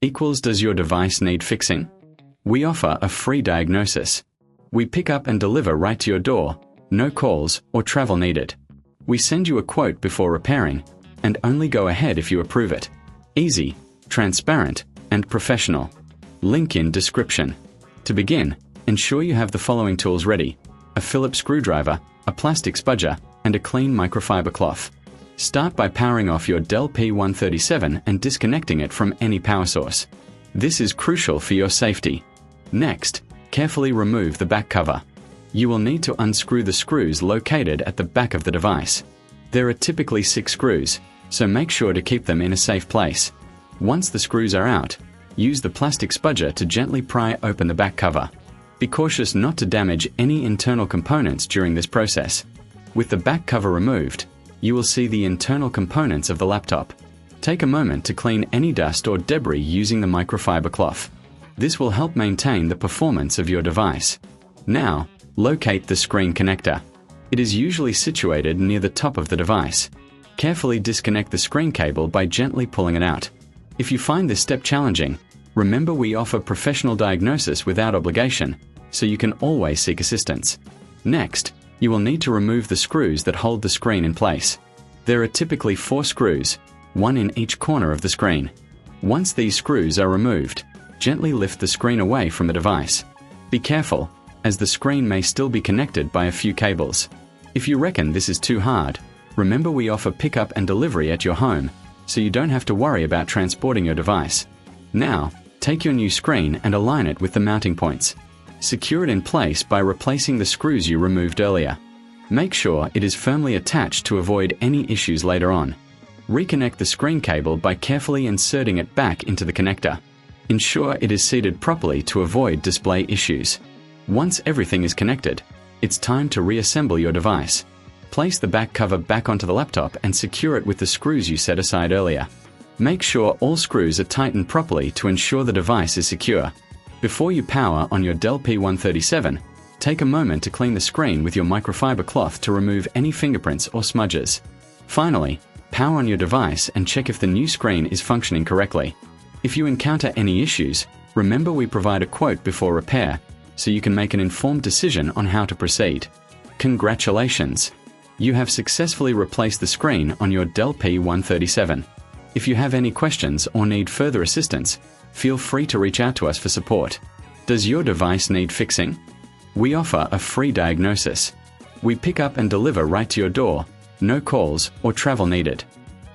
equals does your device need fixing? We offer a free diagnosis. We pick up and deliver right to your door, no calls or travel needed. We send you a quote before repairing, and only go ahead if you approve it. Easy, transparent, and professional. Link in description. To begin, ensure you have the following tools ready: a Phillips screwdriver, a plastic spudger, and a clean microfiber cloth. Start by powering off your DELL P137 and disconnecting it from any power source. This is crucial for your safety. Next, carefully remove the back cover. You will need to unscrew the screws located at the back of the device. There are typically 6 screws, so make sure to keep them in a safe place. Once the screws are out, use the plastic spudger to gently pry open the back cover. Be cautious not to damage any internal components during this process. With the back cover removed, you will see the internal components of the laptop. Take a moment to clean any dust or debris using the microfiber cloth. This will help maintain the performance of your device. Now, locate the screen connector. It is usually situated near the top of the device. Carefully disconnect the screen cable by gently pulling it out. If you find this step challenging, remember we offer professional diagnosis without obligation, so you can always seek assistance. Next, you will need to remove the screws that hold the screen in place. There are typically 4 screws, 1 in each corner of the screen. Once these screws are removed, gently lift the screen away from the device. Be careful, as the screen may still be connected by a few cables. If you reckon this is too hard, remember we offer pickup and delivery at your home, so you don't have to worry about transporting your device. Now, take your new screen and align it with the mounting points. Secure it in place by replacing the screws you removed earlier. Make sure it is firmly attached to avoid any issues later on. Reconnect the screen cable by carefully inserting it back into the connector. Ensure it is seated properly to avoid display issues. Once everything is connected, it's time to reassemble your device. Place the back cover back onto the laptop and secure it with the screws you set aside earlier. Make sure all screws are tightened properly to ensure the device is secure. Before you power on your DELL P137, take a moment to clean the screen with your microfiber cloth to remove any fingerprints or smudges. Finally, power on your device and check if the new screen is functioning correctly. If you encounter any issues, remember we provide a quote before repair, so you can make an informed decision on how to proceed. Congratulations! You have successfully replaced the screen on your DELL P137. If you have any questions or need further assistance, feel free to reach out to us for support. Does your device need fixing? We offer a free diagnosis. We pick up and deliver right to your door, no calls or travel needed.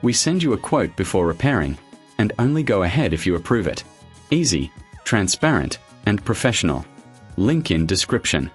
We send you a quote before repairing, and only go ahead if you approve it. Easy, transparent, and professional. Link in description.